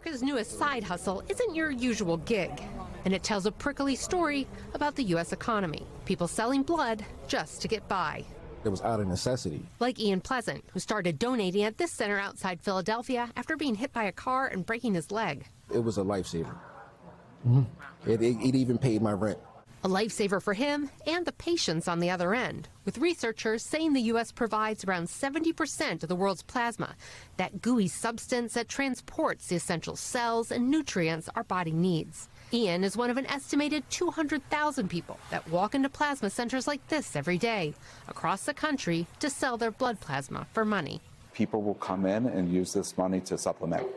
America's newest side hustle isn't your usual gig, and it tells a prickly story about the U.S. economy. People selling blood just to get by. It was out of necessity. Like Ian Pleasant, who started donating at this center outside Philadelphia after being hit by a car and breaking his leg. It was a lifesaver. It even paid my rent. A lifesaver for him and the patients on the other end, with researchers saying the U.S. provides around 70% of the world's plasma, that gooey substance that transports the essential cells and nutrients our body needs. Ian is one of an estimated 200,000 people that walk into plasma centers like this every day across the country to sell their blood plasma for money. People will come in and use this money to supplement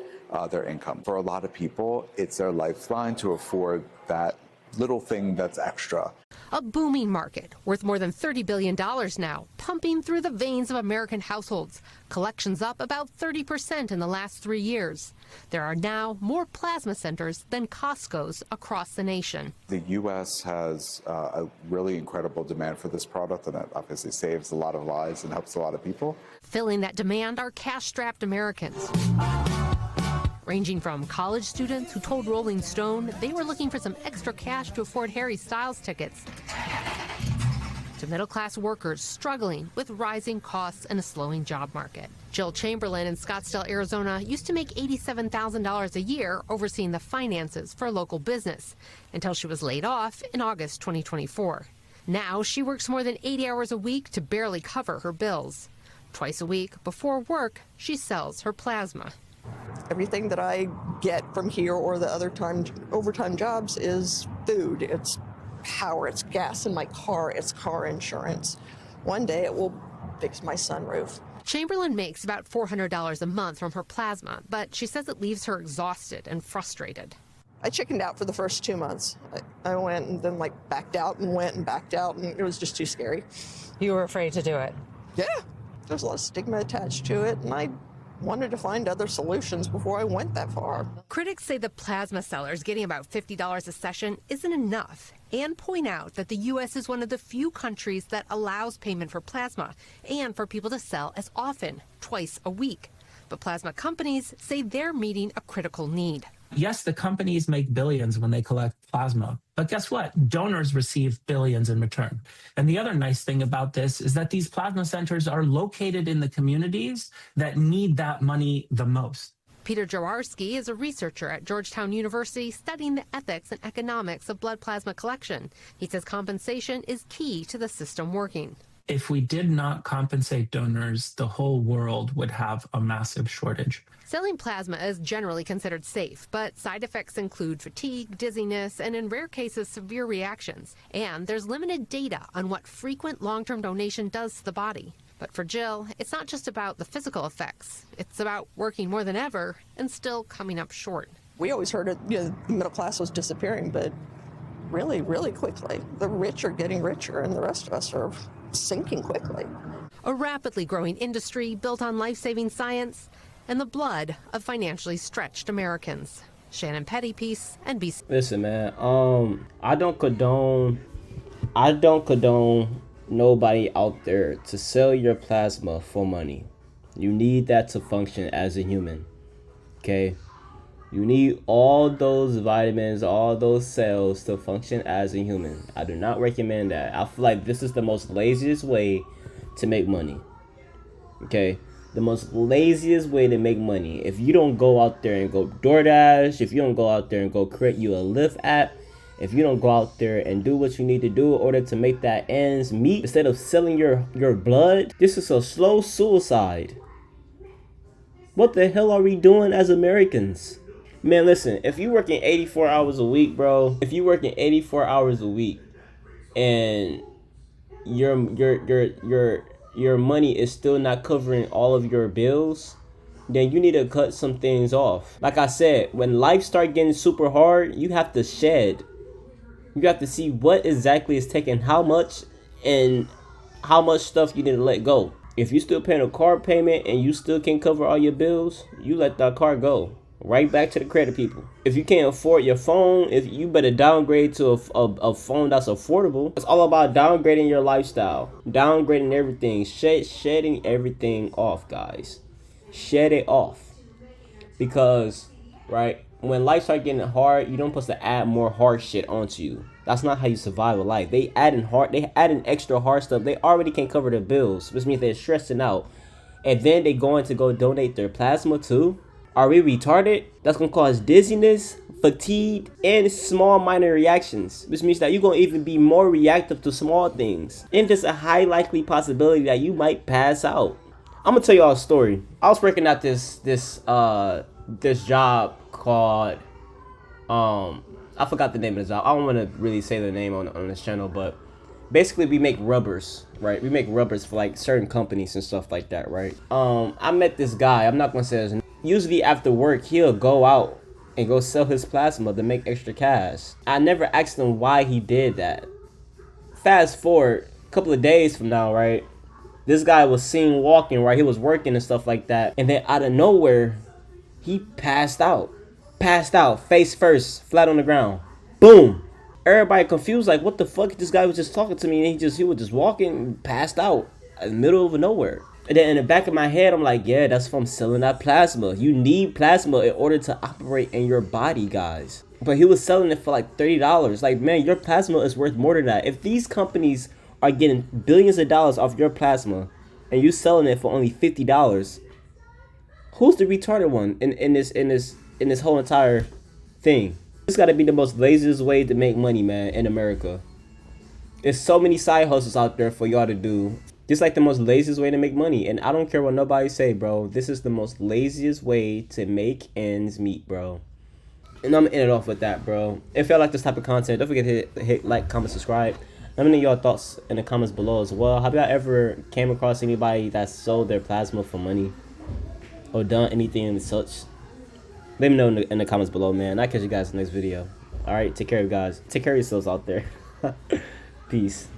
their income. For a lot of people, it's their lifeline to afford that little thing that's extra. A booming market worth more than $30 billion now, pumping through the veins of American households. Collections up about 30% in the last 3 years. There are now more plasma centers than Costco's across the nation. The U.S. has a really incredible demand for this product, and it obviously saves a lot of lives and helps a lot of people. Filling that demand are cash-strapped Americans, ranging from college students who told Rolling Stone they were looking for some extra cash to afford Harry Styles tickets, to middle-class workers struggling with rising costs and a slowing job market. Jill Chamberlain in Scottsdale, Arizona, used to make $87,000 a year overseeing the finances for a local business until she was laid off in August 2024. Now she works more than 80 hours a week to barely cover her bills. Twice a week, before work, she sells her plasma. Everything that I get from here or the other overtime jobs is food, it's power, it's gas in my car, it's car insurance. One day it will fix my sunroof. Chamberlain makes about $400 a month from her plasma, but she says it leaves her exhausted and frustrated. I chickened out for the first 2 months. I went and then backed out and went and backed out, and it was just too scary. You were afraid to do it? Yeah, there's a lot of stigma attached to it, and I wanted to find other solutions before I went that far. Critics say the plasma sellers getting about $50 a session isn't enough and point out that the U.S. is one of the few countries that allows payment for plasma and for people to sell as often, twice a week. But plasma companies say they're meeting a critical need. Yes, the companies make billions when they collect plasma, but guess what? Donors receive billions in return. And the other nice thing about this is that these plasma centers are located in the communities that need that money the most. Peter Jaworski is a researcher at Georgetown University studying the ethics and economics of blood plasma collection. He says compensation is key to the system working. If we did not compensate donors, the whole world would have a massive shortage. Selling plasma is generally considered safe, but side effects include fatigue, dizziness, and in rare cases, severe reactions. And there's limited data on what frequent long-term donation does to the body. But for Jill, it's not just about the physical effects. It's about working more than ever and still coming up short. We always heard the middle class was disappearing, but really, really quickly. The rich are getting richer, and the rest of us are sinking quickly. A rapidly growing industry built on life-saving science and the blood of financially stretched Americans. Shannon Pettypiece, NBC. Listen, man, I don't condone nobody out there to sell your plasma for money. You need that to function as a human, okay? You need all those vitamins, all those cells to function as a human. I do not recommend that. I feel like this is the most laziest way to make money, okay? The most laziest way to make money. If you don't go out there and go DoorDash, if you don't go out there and go create you a Lyft app, if you don't go out there and do what you need to do in order to make that ends meet, instead of selling your blood, this is a slow suicide. What the hell are we doing as Americans? Man, listen, if you working 84 hours a week, bro, if you working 84 hours a week and your money is still not covering all of your bills, then you need to cut some things off. Like I said, when life start getting super hard, you have to shed. You have to see what exactly is taking how much and how much stuff you need to let go. If you still paying a car payment and you still can't cover all your bills, you let that car go. Right back to the credit people. If you can't afford your phone, if you better downgrade to a phone that's affordable. It's all about downgrading your lifestyle, downgrading everything, shedding everything off, guys. Shed it off, because right? When life start getting hard, you don't supposed to add more hard shit onto you. That's not how you survive a life. They adding extra hard stuff. They already can't cover their bills, which means they're stressing out. And then they going to go donate their plasma too? Are we retarded? That's gonna cause dizziness, fatigue, and small minor reactions, which means that you're gonna even be more reactive to small things. And there's a high likely possibility that you might pass out. I'm gonna tell y'all a story. I was working at this job called I forgot the name of the job. I don't want to really say the name on this channel, but basically we make rubbers, right? We make rubbers for like certain companies and stuff like that, right? I met this guy. I'm not gonna say his name. Usually after work, he'll go out and go sell his plasma to make extra cash. I never asked him why he did that. Fast forward a couple of days from now, right? This guy was seen walking, right? He was working and stuff like that. And then out of nowhere, he passed out. Passed out, face first, flat on the ground. Boom. Everybody confused, like, what the fuck? This guy was just talking to me and he was just walking, passed out in the middle of nowhere. And then in the back of my head, I'm like, yeah, that's from selling that plasma. You need plasma in order to operate in your body, guys. But he was selling it for like $30. Like, man, your plasma is worth more than that. If these companies are getting billions of dollars off your plasma and you selling it for only $50, who's the retarded one in this whole entire thing? This got to be the most laziest way to make money, man, in America. There's so many side hustles out there for y'all to do. This is like the most laziest way to make money. And I don't care what nobody say, bro. This is the most laziest way to make ends meet, bro. And I'm gonna end it off with that, bro. If y'all like this type of content, don't forget to hit like, comment, subscribe. Let me know your thoughts in the comments below as well. Have y'all ever came across anybody that sold their plasma for money? Or done anything such? Let me know in the comments below, man. I'll catch you guys in the next video. Alright, take care of you guys. Take care of yourselves out there. Peace.